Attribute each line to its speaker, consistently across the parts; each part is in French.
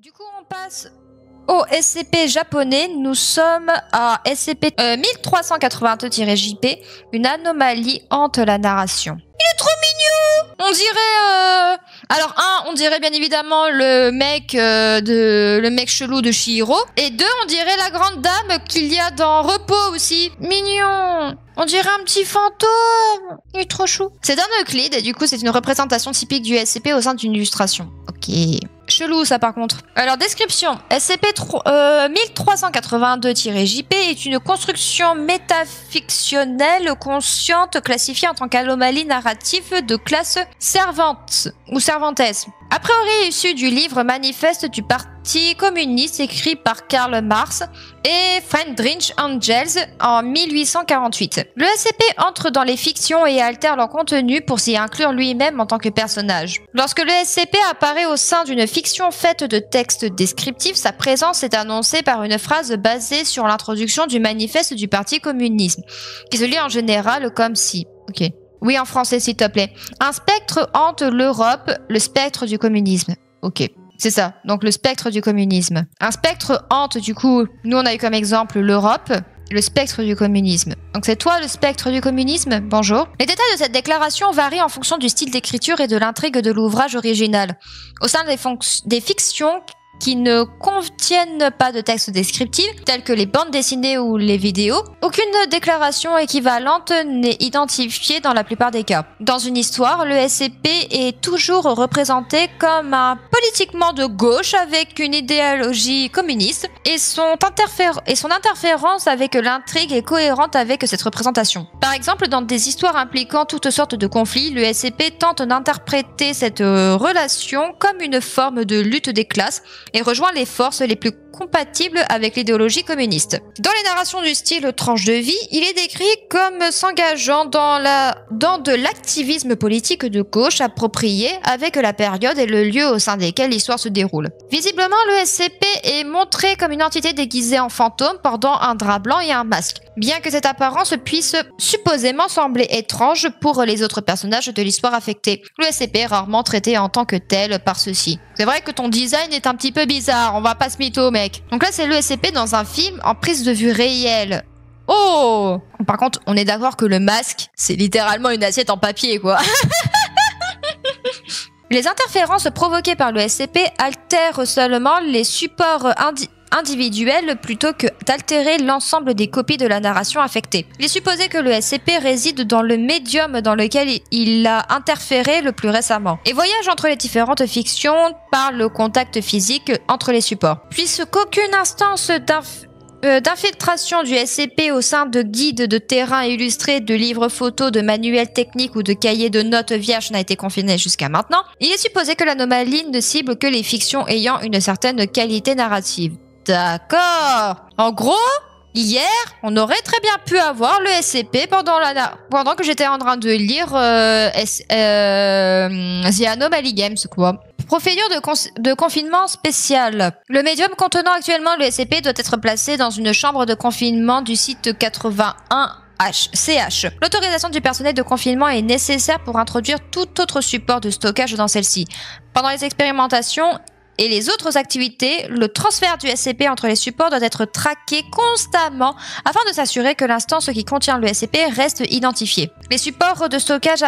Speaker 1: Du coup, on passe au SCP japonais. Nous sommes à SCP 1382-JP. Une anomalie hante la narration. Il est trop mignon! On dirait... Alors, on dirait bien évidemment le mec chelou de Chihiro. Et deux, on dirait la grande dame qu'il y a dans Repos aussi. Mignon! On dirait un petit fantôme. Il est trop chou. C'est un Euclide et du coup, c'est une représentation typique du SCP au sein d'une illustration. Ok. Chelou ça par contre. Alors description. SCP 1382-JP est une construction métafictionnelle consciente classifiée en tant qu'anomalie narrative de classe servante ou servantesse. A priori issu du livre Manifeste du Parti communiste écrit par Karl Marx et Friedrich Engels en 1848. Le SCP entre dans les fictions et altère leur contenu pour s'y inclure lui-même en tant que personnage. Lorsque le SCP apparaît au sein d'une fiction faite de textes descriptifs, sa présence est annoncée par une phrase basée sur l'introduction du Manifeste du Parti communiste, qui se lit en général comme si... Ok. Oui, en français, s'il te plaît. Un spectre hante l'Europe, le spectre du communisme. Ok, c'est ça. Donc, le spectre du communisme. Un spectre hante, du coup, nous, on a eu comme exemple l'Europe, le spectre du communisme. Donc, c'est toi, le spectre du communisme? Bonjour. Les détails de cette déclaration varient en fonction du style d'écriture et de l'intrigue de l'ouvrage original. Au sein des fictions qui ne contiennent pas de texte descriptif, tels que les bandes dessinées ou les vidéos, aucune déclaration équivalente n'est identifiée dans la plupart des cas. Dans une histoire, le SCP est toujours représenté comme un politiquement de gauche avec une idéologie communiste et son interférence avec l'intrigue est cohérente avec cette représentation. Par exemple, dans des histoires impliquant toutes sortes de conflits, le SCP tente d'interpréter cette relation comme une forme de lutte des classes et rejoint les forces les plus compatibles avec l'idéologie communiste. Dans les narrations du style tranche de vie, il est décrit comme s'engageant dans de l'activisme politique de gauche approprié avec la période et le lieu au sein desquels l'histoire se déroule. Visiblement, le SCP est montré comme une entité déguisée en fantôme portant un drap blanc et un masque, bien que cette apparence puisse supposément sembler étrange pour les autres personnages de l'histoire affectée. Le SCP est rarement traité en tant que tel par ceux-ci. C'est vrai que ton design est un petit peu bizarre, on va pas se mytho, mec. Donc là, c'est le SCP dans un film en prise de vue réelle. Oh! Par contre, on est d'accord que le masque, c'est littéralement une assiette en papier, quoi. Les interférences provoquées par le SCP altèrent seulement les supports individuels plutôt que d'altérer l'ensemble des copies de la narration affectée. Il est supposé que le SCP réside dans le médium dans lequel il a interféré le plus récemment et voyage entre les différentes fictions par le contact physique entre les supports. Puisqu'aucune instance d'infiltration du SCP au sein de guides de terrain illustrés, de livres photos, de manuels techniques ou de cahiers de notes vierges n'a été confiné jusqu'à maintenant, il est supposé que l'anomalie ne cible que les fictions ayant une certaine qualité narrative. D'accord. En gros, hier, on aurait très bien pu avoir le SCP pendant que j'étais en train de lire The Anomaly Games, quoi. Procédure de confinement spécial. Le médium contenant actuellement le SCP doit être placé dans une chambre de confinement du site 81CH. L'autorisation du personnel de confinement est nécessaire pour introduire tout autre support de stockage dans celle-ci. Pendant les expérimentations et les autres activités, le transfert du SCP entre les supports doit être traqué constamment afin de s'assurer que l'instance qui contient le SCP reste identifiée. Les supports de stockage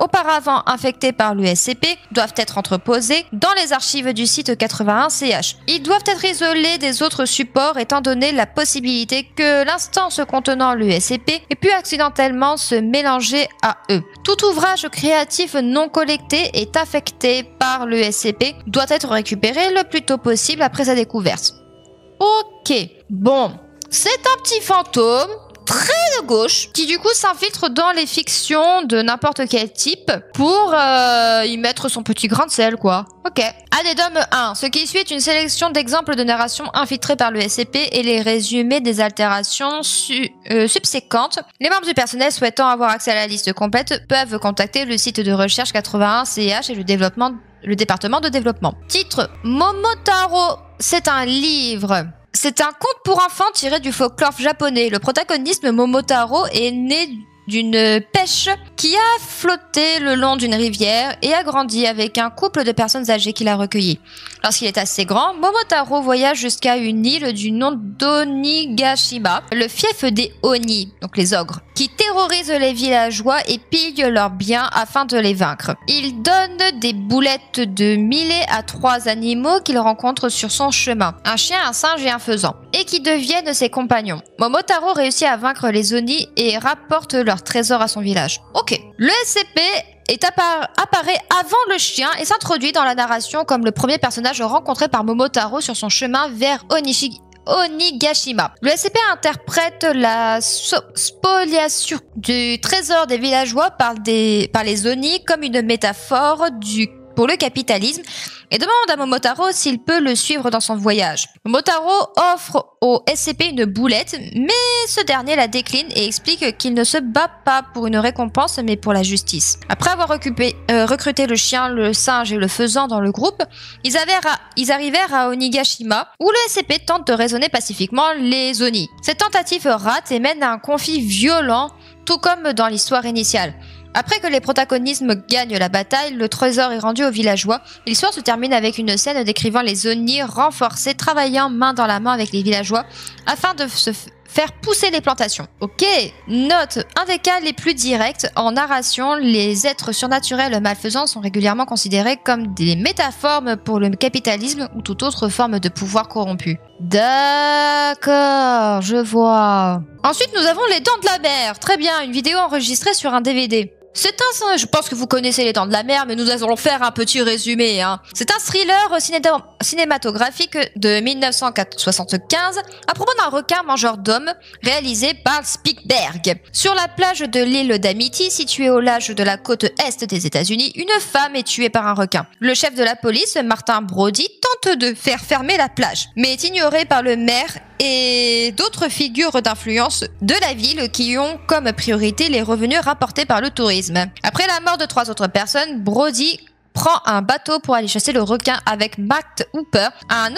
Speaker 1: auparavant infectés par le SCP doivent être entreposés dans les archives du site 81CH. Ils doivent être isolés des autres supports étant donné la possibilité que l'instance contenant le SCP ait pu accidentellement se mélanger à eux. Tout ouvrage créatif non collecté et affecté par le SCP doit être récupéré le plus tôt possible après sa découverte. Ok, bon, c'est un petit fantôme très de gauche qui du coup s'infiltre dans les fictions de n'importe quel type pour y mettre son petit grain de sel, quoi. Ok. Addendum 1. Ce qui suit est une sélection d'exemples de narration infiltrées par le SCP et les résumés des altérations subséquentes. Les membres du personnel souhaitant avoir accès à la liste complète peuvent contacter le site de recherche 81CH et le département de développement. Titre: Momotaro. C'est un livre. C'est un conte pour enfants tiré du folklore japonais. Le protagoniste Momotaro est né d'une pêche qui a flotté le long d'une rivière et a grandi avec un couple de personnes âgées qui l'a recueilli. Lorsqu'il est assez grand, Momotaro voyage jusqu'à une île du nom d'Onigashima, le fief des Oni, donc les ogres, qui terrorisent les villageois et pillent leurs biens afin de les vaincre. Il donne des boulettes de millet à 3 animaux qu'il rencontre sur son chemin, un chien, un singe et un faisan, et qui deviennent ses compagnons. Momotaro réussit à vaincre les Oni et rapporte leur trésor à son village. Ok. Le SCP apparaît avant le chien et s'introduit dans la narration comme le premier personnage rencontré par Momotaro sur son chemin vers Onigashima. Le SCP interprète la spoliation du trésor des villageois par les Oni comme une métaphore pour le capitalisme et demande à Momotaro s'il peut le suivre dans son voyage. Momotaro offre au SCP une boulette, mais ce dernier la décline et explique qu'il ne se bat pas pour une récompense mais pour la justice. Après avoir recruté le chien, le singe et le faisan dans le groupe, ils arrivèrent à Onigashima où le SCP tente de raisonner pacifiquement les Oni. Cette tentative rate et mène à un conflit violent, tout comme dans l'histoire initiale. Après que les protagonistes gagnent la bataille, le trésor est rendu aux villageois. L'histoire se termine avec une scène décrivant les Oni renforcés travaillant main dans la main avec les villageois afin de se faire pousser les plantations. Ok. Note, un des cas les plus directs en narration, les êtres surnaturels malfaisants sont régulièrement considérés comme des métaphores pour le capitalisme ou toute autre forme de pouvoir corrompu. D'accord, je vois. Ensuite, nous avons Les Dents de la Mer. Très bien, une vidéo enregistrée sur un DVD. Je pense que vous connaissez Les Dents de la Mer, mais nous allons faire un petit résumé. C'est un thriller cinématographique de 1975 à propos d'un requin mangeur d'hommes réalisé par Spielberg. Sur la plage de l'île d'Amity, située au large de la côte est des États-Unis, une femme est tuée par un requin. Le chef de la police, Martin Brody, tente de faire fermer la plage, mais est ignoré par le maire et d'autres figures d'influence de la ville qui ont comme priorité les revenus rapportés par le tourisme. Après la mort de 3 autres personnes, Brody prend un bateau pour aller chasser le requin avec Matt Hooper, un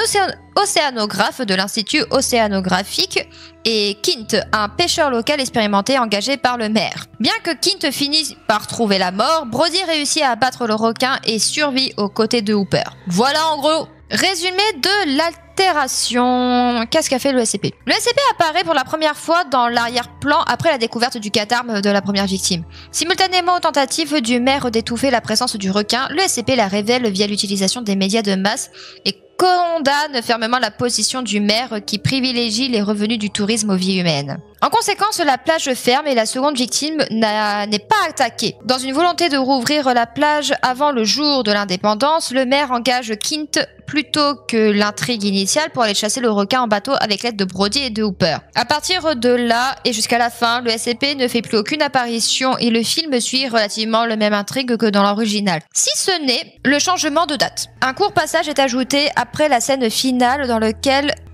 Speaker 1: océanographe de l'Institut océanographique, et Kint, un pêcheur local expérimenté engagé par le maire. Bien que Kint finisse par trouver la mort, Brody réussit à abattre le requin et survit aux côtés de Hooper. Voilà en gros. Résumé de l'altération. Qu'est-ce qu'a fait le SCP? Le SCP apparaît pour la première fois dans l'arrière-plan après la découverte du cadavre de la première victime. Simultanément aux tentatives du maire d'étouffer la présence du requin, le SCP la révèle via l'utilisation des médias de masse et condamne fermement la position du maire qui privilégie les revenus du tourisme aux vies humaines. En conséquence, la plage ferme et la seconde victime n'est pas attaquée. Dans une volonté de rouvrir la plage avant le jour de l'indépendance, le maire engage Kint plutôt que l'intrigue initiale pour aller chasser le requin en bateau avec l'aide de Brody et de Hooper. À partir de là et jusqu'à la fin, le SCP ne fait plus aucune apparition et le film suit relativement le même intrigue que dans l'original. Si ce n'est le changement de date. Un court passage est ajouté après la scène finale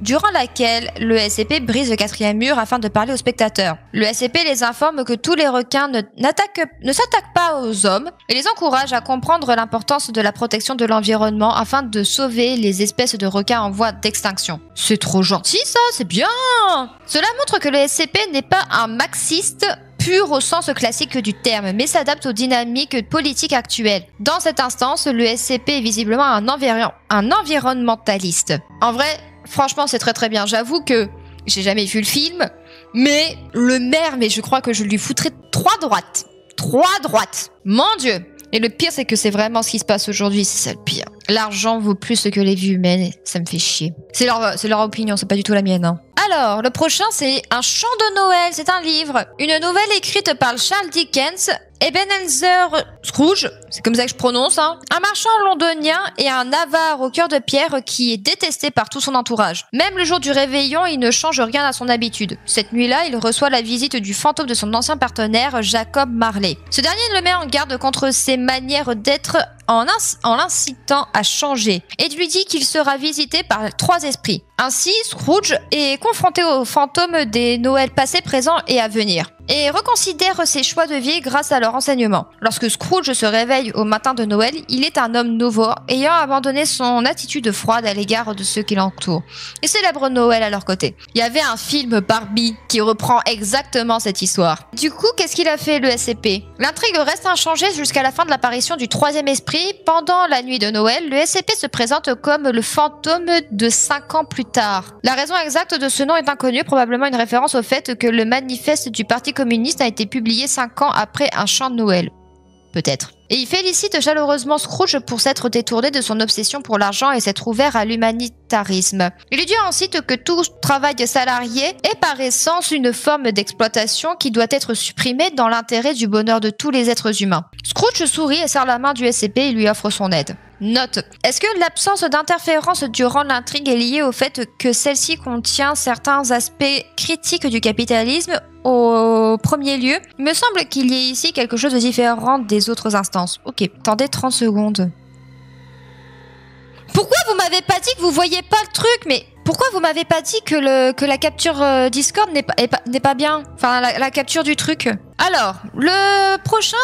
Speaker 1: durant laquelle le SCP brise le 4e mur afin de parler aux spectateurs. Le SCP les informe que tous les requins ne s'attaquent pas aux hommes et les encourage à comprendre l'importance de la protection de l'environnement afin de sauver les espèces de requins en voie d'extinction. C'est trop gentil ça, c'est bien! Cela montre que le SCP n'est pas un marxiste pur au sens classique du terme, mais s'adapte aux dynamiques politiques actuelles. Dans cette instance, le SCP est visiblement un environnementaliste. En vrai, franchement, c'est très très bien. J'avoue que j'ai jamais vu le film, mais le maire, je crois que je lui foutrais 3 droites. 3 droites. Mon Dieu! Et le pire, c'est que c'est vraiment ce qui se passe aujourd'hui, c'est ça le pire. L'argent vaut plus que les vies humaines, et ça me fait chier. C'est leur opinion, c'est pas du tout la mienne. Alors, le prochain, c'est Un chant de Noël, c'est un livre. Une nouvelle écrite par Charles Dickens, Ebenezer Scrooge, c'est comme ça que je prononce, un marchand londonien et un avare au cœur de pierre qui est détesté par tout son entourage. Même le jour du réveillon, il ne change rien à son habitude. Cette nuit-là, il reçoit la visite du fantôme de son ancien partenaire, Jacob Marley. Ce dernier le met en garde contre ses manières d'être en l'incitant à changer et lui dit qu'il sera visité par 3 esprits. Ainsi, Scrooge est confronté aux fantômes des Noëls passés, présents et à venir. et reconsidèrent ses choix de vie grâce à leur enseignement. Lorsque Scrooge se réveille au matin de Noël, il est un homme nouveau, ayant abandonné son attitude froide à l'égard de ceux qui l'entourent. Il célèbre Noël à leur côté. Il y avait un film Barbie qui reprend exactement cette histoire. Du coup, qu'est-ce qu'il a fait le SCP? L'intrigue reste inchangée jusqu'à la fin de l'apparition du troisième esprit. Pendant la nuit de Noël, le SCP se présente comme le fantôme de 5 ans plus tard. La raison exacte de ce nom est inconnue, probablement une référence au fait que le manifeste du Parti communiste a été publié 5 ans après un chant de Noël. Peut-être. Et il félicite chaleureusement Scrooge pour s'être détourné de son obsession pour l'argent et s'être ouvert à l'humanitarisme. Il lui dit ensuite que tout travail salarié est par essence une forme d'exploitation qui doit être supprimée dans l'intérêt du bonheur de tous les êtres humains. Scrooge sourit et serre la main du SCP et lui offre son aide. Note. Est-ce que l'absence d'interférence durant l'intrigue est liée au fait que celle-ci contient certains aspects critiques du capitalisme au premier lieu? Il me semble qu'il y ait ici quelque chose de différent des autres instances. Ok, attendez 30 secondes. Pourquoi vous m'avez pas dit que vous voyez pas le truc? Mais pourquoi vous m'avez pas dit que la capture Discord n'est pas bien? Enfin, la capture du truc. Alors, le prochain,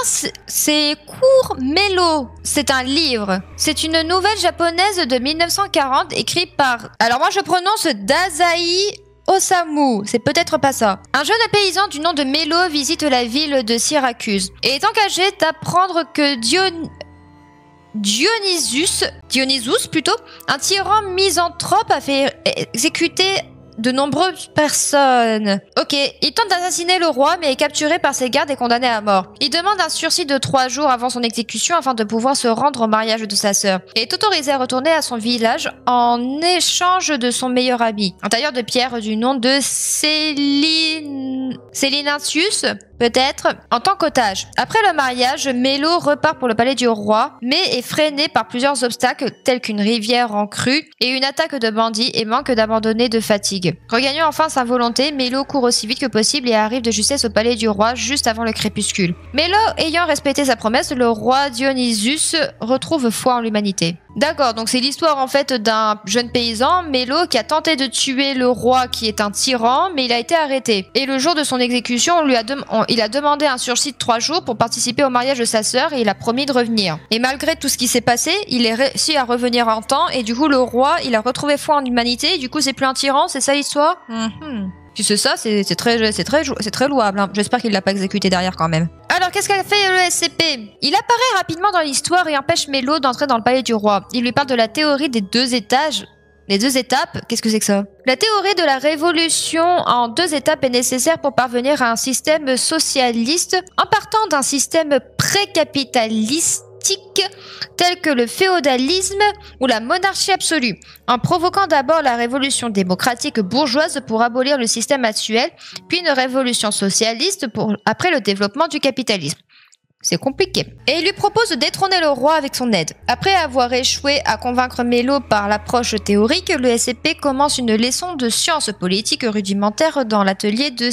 Speaker 1: c'est Cours Mélo. C'est un livre. C'est une nouvelle japonaise de 1940 écrite par... Alors moi, je prononce Dazai Osamu, c'est peut-être pas ça. Un jeune paysan du nom de Mélo visite la ville de Syracuse et est engagé d'apprendre que Dionysus plutôt, un tyran misanthrope, a fait exécuter de nombreuses personnes. Ok, il tente d'assassiner le roi mais est capturé par ses gardes et condamné à mort. Il demande un sursis de 3 jours avant son exécution afin de pouvoir se rendre au mariage de sa sœur et est autorisé à retourner à son village en échange de son meilleur ami, un tailleur de pierre du nom de Célinatius, peut-être, en tant qu'otage. Après le mariage, Mélo repart pour le palais du roi, mais est freiné par plusieurs obstacles tels qu'une rivière en crue et une attaque de bandits et manque d'abandonner de fatigue. Regagnant enfin sa volonté, Mélo court aussi vite que possible et arrive de justesse au palais du roi juste avant le crépuscule. Mélo ayant respecté sa promesse, le roi Dionysus retrouve foi en l'humanité. D'accord, donc c'est l'histoire en fait d'un jeune paysan, Mélo, qui a tenté de tuer le roi qui est un tyran, mais il a été arrêté. Et le jour de son exécution, il a demandé un sursis de 3 jours pour participer au mariage de sa sœur et il a promis de revenir. Et malgré tout ce qui s'est passé, il est réussi à revenir en temps et du coup le roi, il a retrouvé foi en l'humanité et du coup c'est plus un tyran, c'est ça l'histoire? Si c'est ça, c'est très louable. Hein. J'espère qu'il l'a pas exécuté derrière quand même. Alors, qu'est-ce qu'a fait le SCP? Il apparaît rapidement dans l'histoire et empêche Mélo d'entrer dans le palais du roi. Il lui parle de la théorie des 2 étages. Les 2 étapes, qu'est-ce que c'est que ça? La théorie de la révolution en 2 étapes est nécessaire pour parvenir à un système socialiste en partant d'un système pré-capitaliste tels que le féodalisme ou la monarchie absolue, en provoquant d'abord la révolution démocratique bourgeoise pour abolir le système actuel, puis une révolution socialiste après le développement du capitalisme. C'est compliqué. Et il lui propose de détrôner le roi avec son aide. Après avoir échoué à convaincre Mélo par l'approche théorique, le SCP commence une leçon de sciences politiques rudimentaires dans l'atelier du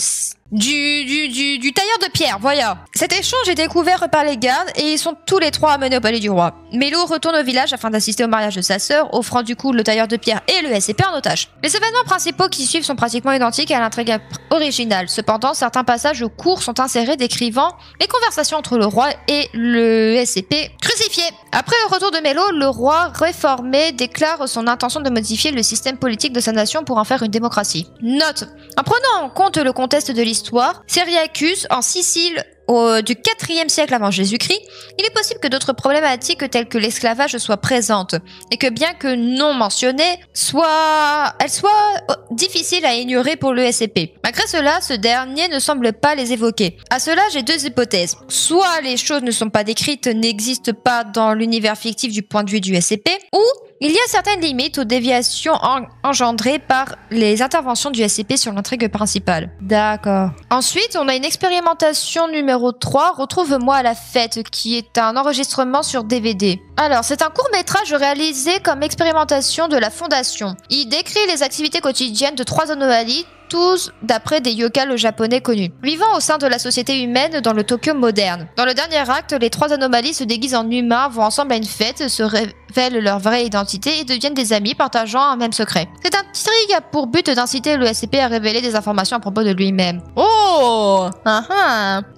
Speaker 1: tailleur de pierre, voilà. Cet échange est découvert par les gardes et ils sont tous les 3 amenés au palais du roi. Mélo retourne au village afin d'assister au mariage de sa sœur, offrant du coup le tailleur de pierre et le SCP en otage. Les événements principaux qui suivent sont pratiquement identiques à l'intrigue originale. Cependant, certains passages courts sont insérés décrivant les conversations entre le roi et le SCP crucifié. Après le retour de Mélo, le roi réformé déclare son intention de modifier le système politique de sa nation pour en faire une démocratie. Note: en prenant en compte le contexte de l'histoire, Syracuse, en Sicile, du 4e siècle avant Jésus-Christ, il est possible que d'autres problématiques telles que l'esclavage soient présentes, et que bien que non mentionnées, elles soient difficiles à ignorer pour le SCP. Malgré cela, ce dernier ne semble pas les évoquer. À cela, j'ai 2 hypothèses. Soit les choses ne sont pas décrites, n'existent pas dans l'univers fictif du point de vue du SCP, ou il y a certaines limites aux déviations engendrées par les interventions du SCP sur l'intrigue principale. D'accord. Ensuite, on a une expérimentation numéro 3, Retrouve-moi à la fête, qui est un enregistrement sur DVD. Alors, c'est un court-métrage réalisé comme expérimentation de la Fondation. Il décrit les activités quotidiennes de 3 anomalies tous d'après des yokals japonais connus, vivant au sein de la société humaine dans le Tokyo moderne. Dans le dernier acte, les 3 anomalies se déguisent en humains, vont ensemble à une fête, se révèlent leur vraie identité et deviennent des amis partageant un même secret. Cette intrigue a pour but d'inciter le SCP à révéler des informations à propos de lui-même. Oh!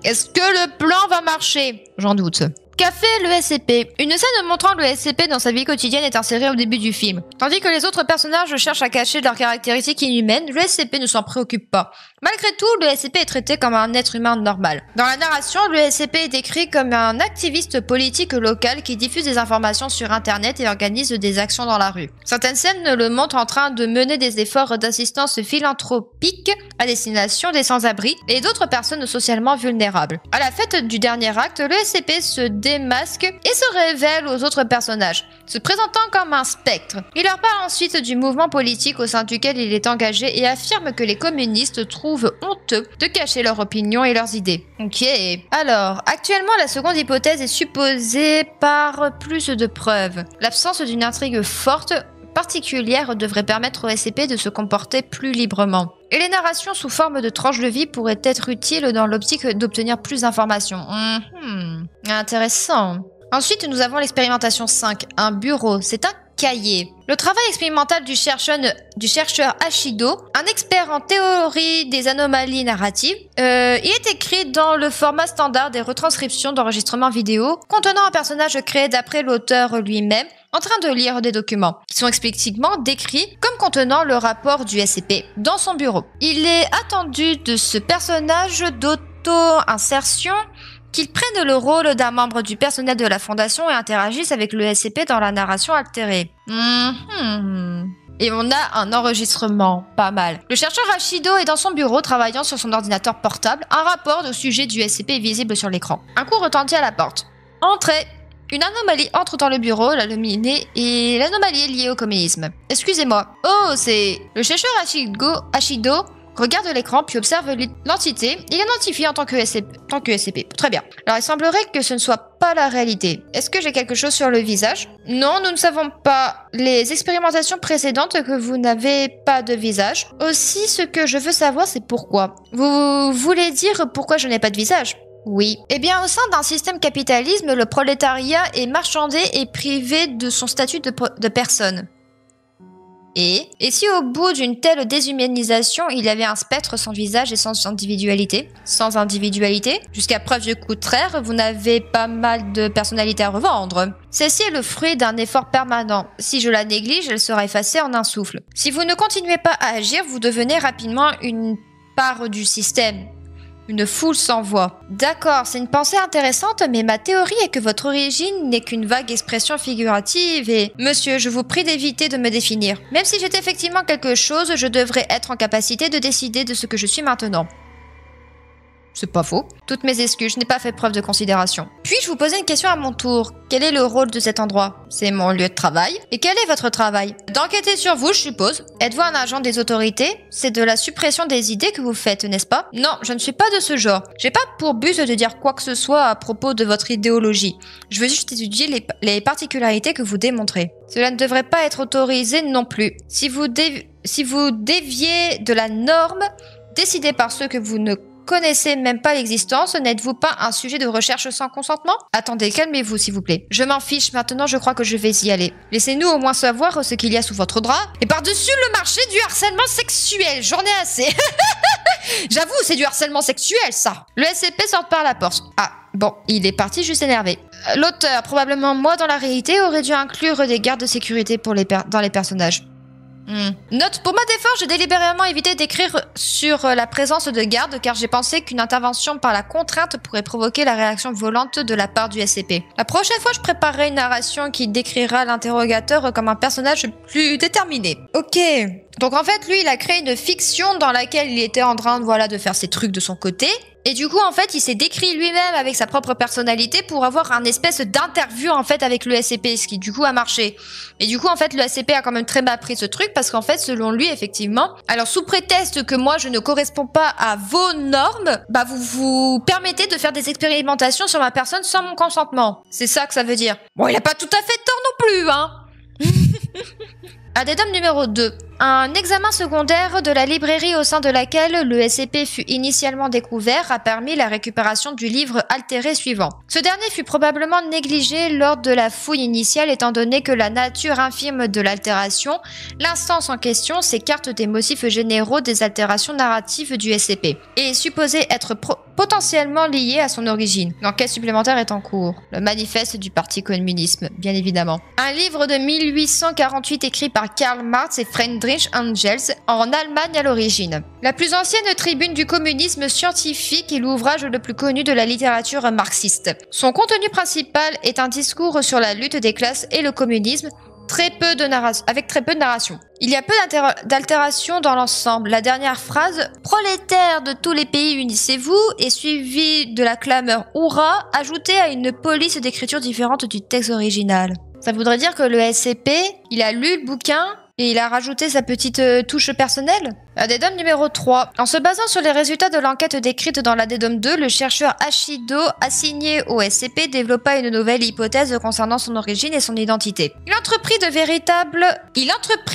Speaker 1: Est-ce que le plan va marcher? J'en doute. Qu'a fait le SCP? Une scène montrant le SCP dans sa vie quotidienne est insérée au début du film. Tandis que les autres personnages cherchent à cacher leurs caractéristiques inhumaines, le SCP ne s'en préoccupe pas. Malgré tout, le SCP est traité comme un être humain normal. Dans la narration, le SCP est décrit comme un activiste politique local qui diffuse des informations sur Internet et organise des actions dans la rue. Certaines scènes le montrent en train de mener des efforts d'assistance philanthropique à destination des sans-abri et d'autres personnes socialement vulnérables. À la fête du dernier acte, le SCP se démasque et se révèle aux autres personnages, se présentant comme un spectre. Il leur parle ensuite du mouvement politique au sein duquel il est engagé et affirme que les communistes trouvent honteux de cacher leurs opinions et leurs idées. Ok. Alors, actuellement, la seconde hypothèse est supposée par plus de preuves. L'absence d'une intrigue forte particulière devrait permettre au SCP de se comporter plus librement. Et les narrations sous forme de tranches de vie pourraient être utiles dans l'optique d'obtenir plus d'informations. Intéressant. Ensuite, nous avons l'expérimentation 5, un bureau. C'est un cahier. Le travail expérimental du chercheur Ashido, un expert en théorie des anomalies narratives, il est écrit dans le format standard des retranscriptions d'enregistrement vidéo contenant un personnage créé d'après l'auteur lui-même en train de lire des documents qui sont explicitement décrits comme contenant le rapport du SCP dans son bureau. Il est attendu de ce personnage d'auto-insertion qu'il prenne le rôle d'un membre du personnel de la fondation et interagisse avec le SCP dans la narration altérée. Et on a un enregistrement, pas mal. Le chercheur Ashido est dans son bureau travaillant sur son ordinateur portable. Un rapport au sujet du SCP est visible sur l'écran. Un coup retentit à la porte. Entrez. Une anomalie entre dans le bureau, l'anomalie est liée au communisme. Excusez-moi. Oh, c'est... Le chercheur Ashido regarde l'écran puis observe l'entité. Il identifie en tant que SCP. Très bien. Alors, il semblerait que ce ne soit pas la réalité. Est-ce que j'ai quelque chose sur le visage? Non, nous ne savons pas. Les expérimentations précédentes que vous n'avez pas de visage. Aussi, ce que je veux savoir, c'est pourquoi. Vous voulez dire pourquoi je n'ai pas de visage? Oui. Eh bien, au sein d'un système capitalisme, le prolétariat est marchandé et privé de son statut de personne. Et si au bout d'une telle déshumanisation, il y avait un spectre sans visage et sans individualité? Sans individualité? Jusqu'à preuve du contraire, vous n'avez pas mal de personnalité à revendre. Celle-ci est le fruit d'un effort permanent. Si je la néglige, elle sera effacée en un souffle. Si vous ne continuez pas à agir, vous devenez rapidement une part du système. Une foule sans voix. D'accord, c'est une pensée intéressante, mais ma théorie est que votre origine n'est qu'une vague expression figurative et... Monsieur, je vous prie d'éviter de me définir. Même si j'étais effectivement quelque chose, je devrais être en capacité de décider de ce que je suis maintenant. C'est pas faux. Toutes mes excuses, je n'ai pas fait preuve de considération. Puis-je vous poser une question à mon tour? Quel est le rôle de cet endroit? C'est mon lieu de travail. Et quel est votre travail? D'enquêter sur vous, je suppose. Êtes-vous un agent des autorités? C'est de la suppression des idées que vous faites, n'est-ce pas? Non, je ne suis pas de ce genre. J'ai pas pour but de dire quoi que ce soit à propos de votre idéologie. Je veux juste étudier les particularités que vous démontrez. Cela ne devrait pas être autorisé non plus. Si vous déviez de la norme, décidée par ceux que vous ne connaissez même pas l'existence, n'êtes-vous pas un sujet de recherche sans consentement? Attendez, calmez-vous s'il vous plaît. Je m'en fiche, maintenant je crois que je vais y aller. Laissez-nous au moins savoir ce qu'il y a sous votre drap. Et par-dessus le marché du harcèlement sexuel, j'en ai assez. J'avoue, c'est du harcèlement sexuel ça. Le SCP sort par la porte. Ah, bon, il est parti juste énervé. L'auteur, probablement moi dans la réalité, aurait dû inclure des gardes de sécurité dans les personnages. Note, pour ma défense, j'ai délibérément évité d'écrire sur la présence de gardes car j'ai pensé qu'une intervention par la contrainte pourrait provoquer la réaction violente de la part du SCP. La prochaine fois, je préparerai une narration qui décrira l'interrogateur comme un personnage plus déterminé. Ok. Donc en fait, lui, il a créé une fiction dans laquelle il était en train de faire ses trucs de son côté. Et du coup, en fait, il s'est décrit lui-même avec sa propre personnalité pour avoir un espèce d'interview, en fait, avec le SCP, ce qui, du coup, a marché. Et du coup, en fait, le SCP a quand même très mal pris ce truc parce qu'en fait, selon lui, effectivement, alors, sous prétexte que moi, je ne corresponds pas à vos normes, bah, vous vous permettez de faire des expérimentations sur ma personne sans mon consentement. C'est ça que ça veut dire. Bon, il a pas tout à fait tort non plus, hein. Addendum numéro 2. Un examen secondaire de la librairie au sein de laquelle le SCP fut initialement découvert a permis la récupération du livre altéré suivant. Ce dernier fut probablement négligé lors de la fouille initiale étant donné que la nature infime de l'altération, l'instance en question s'écarte des motifs généraux des altérations narratives du SCP et est supposé être potentiellement lié à son origine. L'enquête supplémentaire est en cours. Le manifeste du Parti communisme, bien évidemment. Un livre de 1848 écrit par Karl Marx et Friedrich Engels en Allemagne à l'origine. La plus ancienne tribune du communisme scientifique est l'ouvrage le plus connu de la littérature marxiste. Son contenu principal est un discours sur la lutte des classes et le communisme, avec très peu de narration. Il y a peu d'altération dans l'ensemble. La dernière phrase « Prolétaires de tous les pays, unissez-vous » est suivie de la clameur « Hurrah » ajoutée à une police d'écriture différente du texte original. Ça voudrait dire que le SCP, il a lu le bouquin et il a rajouté sa petite touche personnelle. Addendum numéro 3. En se basant sur les résultats de l'enquête décrite dans l'addendum 2, le chercheur Ashido, assigné au SCP, développa une nouvelle hypothèse concernant son origine et son identité. Il entreprit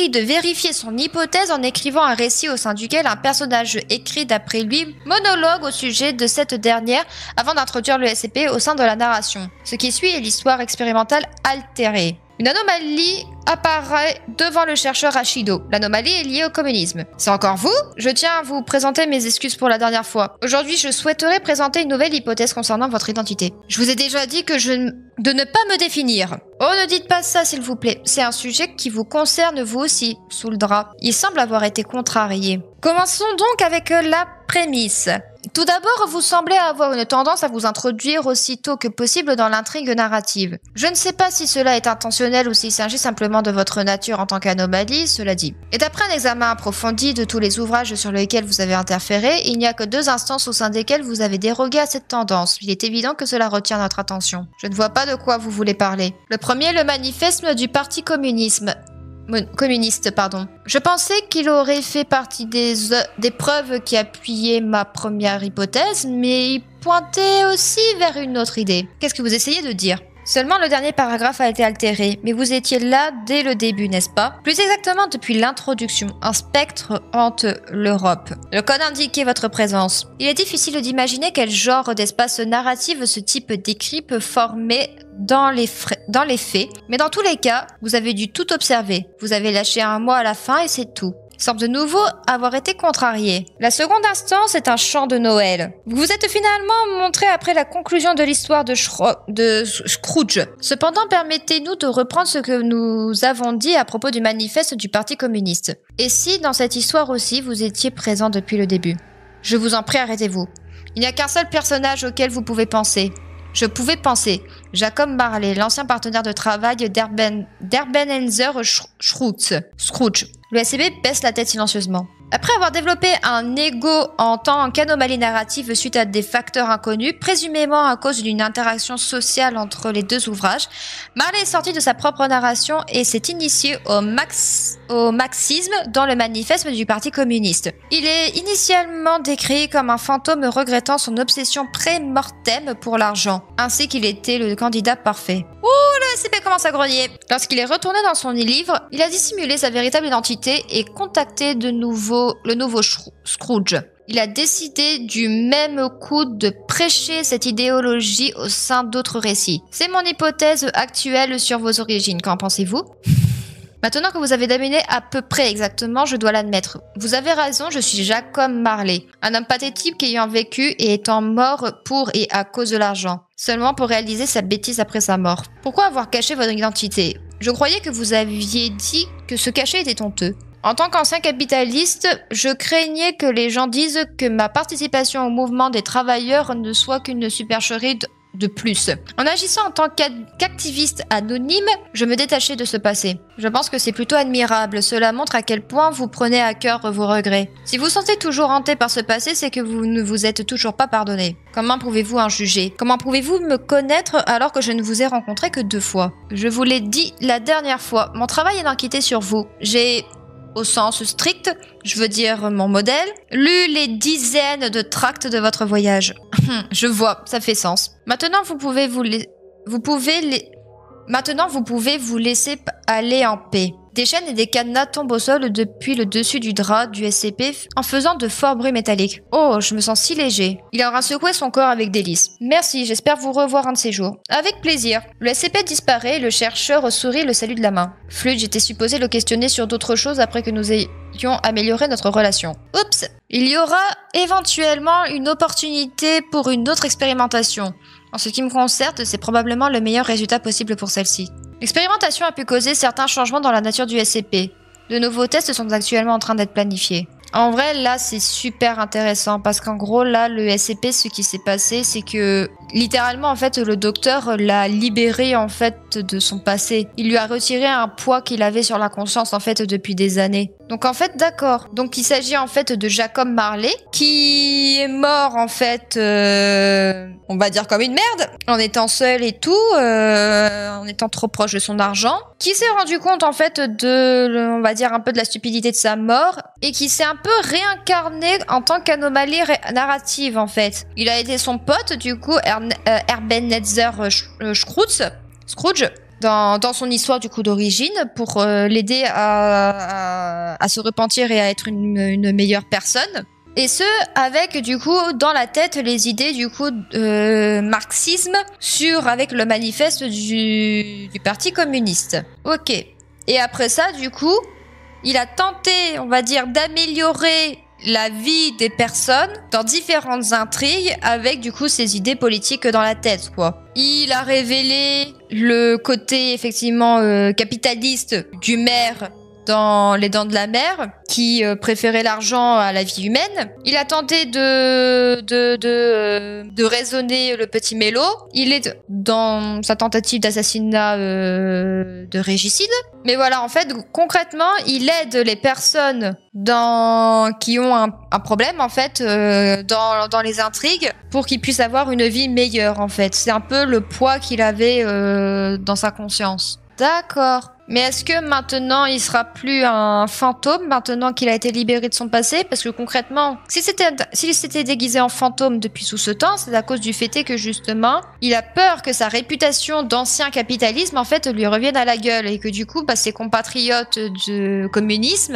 Speaker 1: de vérifier son hypothèse en écrivant un récit au sein duquel un personnage écrit d'après lui monologue au sujet de cette dernière avant d'introduire le SCP au sein de la narration. Ce qui suit est l'histoire expérimentale altérée. Une anomalie apparaît devant le chercheur Ashido. L'anomalie est liée au communisme. C'est encore vous? Je tiens à vous présenter mes excuses pour la dernière fois. Aujourd'hui, je souhaiterais présenter une nouvelle hypothèse concernant votre identité. Je vous ai déjà dit de ne pas me définir. Oh, ne dites pas ça, s'il vous plaît. C'est un sujet qui vous concerne vous aussi, sous le drap. Il semble avoir été contrarié. Commençons donc avec la prémisse. Tout d'abord, vous semblez avoir une tendance à vous introduire aussitôt que possible dans l'intrigue narrative. Je ne sais pas si cela est intentionnel ou s'il s'agit simplement de votre nature en tant qu'anomalie, cela dit. Et d'après un examen approfondi de tous les ouvrages sur lesquels vous avez interféré, il n'y a que 2 instances au sein desquelles vous avez dérogué à cette tendance. Il est évident que cela retient notre attention. Je ne vois pas de quoi vous voulez parler. Le premier, le manifeste du Parti communiste. Je pensais qu'il aurait fait partie des preuves qui appuyaient ma première hypothèse, mais il pointait aussi vers une autre idée. Qu'est-ce que vous essayez de dire ? Seulement le dernier paragraphe a été altéré, mais vous étiez là dès le début, n'est-ce pas? Plus exactement depuis l'introduction, un spectre hante l'Europe. Le code indiquait votre présence. Il est difficile d'imaginer quel genre d'espace narratif ce type d'écrit peut former dans les faits, mais dans tous les cas, vous avez dû tout observer. Vous avez lâché un mot à la fin et c'est tout. Il semble de nouveau avoir été contrarié. La seconde instance est un chant de Noël. Vous vous êtes finalement montré après la conclusion de l'histoire de Scrooge. Cependant, permettez-nous de reprendre ce que nous avons dit à propos du manifeste du Parti communiste. Et si, dans cette histoire aussi, vous étiez présent depuis le début? Je vous en prie, arrêtez-vous. Il n'y a qu'un seul personnage auquel vous pouvez penser. Je pouvais penser. Jacob Marley, l'ancien partenaire de travail d'Ebenezer Scrooge. Le SCP baisse la tête silencieusement. Après avoir développé un ego en tant qu'anomalie narrative suite à des facteurs inconnus, présumément à cause d'une interaction sociale entre les 2 ouvrages, Marley est sorti de sa propre narration et s'est initié au marxisme dans le manifeste du Parti communiste. Il est initialement décrit comme un fantôme regrettant son obsession pré-mortem pour l'argent, ainsi qu'il était le candidat parfait. Ouh, le SCP commence à grogner. Lorsqu'il est retourné dans son livre, il a dissimulé sa véritable identité et contacté de nouveau le nouveau Scrooge. Il a décidé du même coup de prêcher cette idéologie au sein d'autres récits. C'est mon hypothèse actuelle sur vos origines. Qu'en pensez-vous ? Maintenant que vous avez dominé à peu près exactement, je dois l'admettre. Vous avez raison, je suis Jacob Marley, un homme pathétique ayant vécu et étant mort pour et à cause de l'argent, seulement pour réaliser sa bêtise après sa mort. Pourquoi avoir caché votre identité ? Je croyais que vous aviez dit que se cacher était honteux. En tant qu'ancien capitaliste, je craignais que les gens disent que ma participation au mouvement des travailleurs ne soit qu'une supercherie de plus. En agissant en tant qu'activiste anonyme, je me détachais de ce passé. Je pense que c'est plutôt admirable. Cela montre à quel point vous prenez à cœur vos regrets. Si vous sentez toujours hanté par ce passé, c'est que vous ne vous êtes toujours pas pardonné. Comment pouvez-vous en juger? Comment pouvez-vous me connaître alors que je ne vous ai rencontré que 2 fois? Je vous l'ai dit la dernière fois, mon travail est d'enquêter sur vous. J'ai, au sens strict, je veux dire mon modèle, lu les dizaines de tracts de votre voyage. Je vois, ça fait sens. Maintenant, vous pouvez vous laisser aller en paix. Des chaînes et des cadenas tombent au sol depuis le dessus du drap du SCP en faisant de forts bruits métalliques. Oh, je me sens si léger. Il aura secoué son corps avec délice. Merci, j'espère vous revoir un de ces jours. Avec plaisir. Le SCP disparaît et le chercheur sourit le salut de la main. Fludge était supposé le questionner sur d'autres choses après que nous ayons amélioré notre relation. Oups! Il y aura éventuellement une opportunité pour une autre expérimentation. En ce qui me concerne, c'est probablement le meilleur résultat possible pour celle-ci. L'expérimentation a pu causer certains changements dans la nature du SCP. De nouveaux tests sont actuellement en train d'être planifiés. En vrai, là, c'est super intéressant parce qu'en gros, là, le SCP, ce qui s'est passé, c'est que littéralement, en fait, le docteur l'a libéré, en fait, de son passé. Il lui a retiré un poids qu'il avait sur la conscience, en fait, depuis des années. Donc, en fait, d'accord. Donc, il s'agit, en fait, de Jacob Marley, qui est mort, en fait, on va dire comme une merde, en étant seul et tout, en étant trop proche de son argent, qui s'est rendu compte, en fait, on va dire un peu de la stupidité de sa mort, et qui s'est un peu réincarné en tant qu'anomalie narrative, en fait. Il a été son pote, du coup, Ebenezer Scrooge, dans son histoire du coup d'origine, pour l'aider à se repentir et à être une meilleure personne. Et ce, avec du coup dans la tête les idées du coup marxisme avec le manifeste du Parti communiste. Ok. Et après ça, du coup, il a tenté, on va dire, d'améliorer la vie des personnes dans différentes intrigues avec du coup ses idées politiques dans la tête, quoi. Il a révélé le côté effectivement capitaliste du maire dans Les Dents de la Mer, qui préférait l'argent à la vie humaine. Il a tenté de raisonner le petit Mélo. Il est dans sa tentative d'assassinat de régicide. Mais voilà, en fait, concrètement, il aide les personnes qui ont un problème, en fait, dans les intrigues, pour qu'ils puissent avoir une vie meilleure, en fait. C'est un peu le poids qu'il avait dans sa conscience. D'accord. Mais est-ce que maintenant il sera plus un fantôme maintenant qu'il a été libéré de son passé? Parce que concrètement, s'il s'était déguisé en fantôme depuis tout ce temps, c'est à cause du fait que justement, il a peur que sa réputation d'ancien capitalisme en fait lui revienne à la gueule et que du coup, ses compatriotes communistes,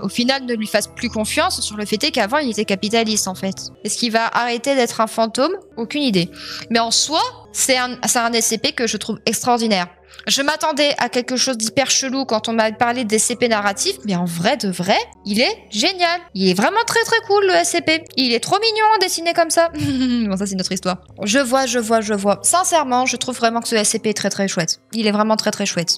Speaker 1: au final ne lui fassent plus confiance sur le fait qu'avant il était capitaliste en fait. Est-ce qu'il va arrêter d'être un fantôme? Aucune idée. Mais en soi, c'est un SCP que je trouve extraordinaire. Je m'attendais à quelque chose d'hyper chelou quand on m'a parlé des SCP narratifs, mais en vrai de vrai, il est génial. Il est vraiment très très cool le SCP. Il est trop mignon dessiné comme ça. Bon, ça c'est notre histoire. Je vois. Sincèrement, je trouve vraiment que ce SCP est très très chouette. Il est vraiment très très chouette.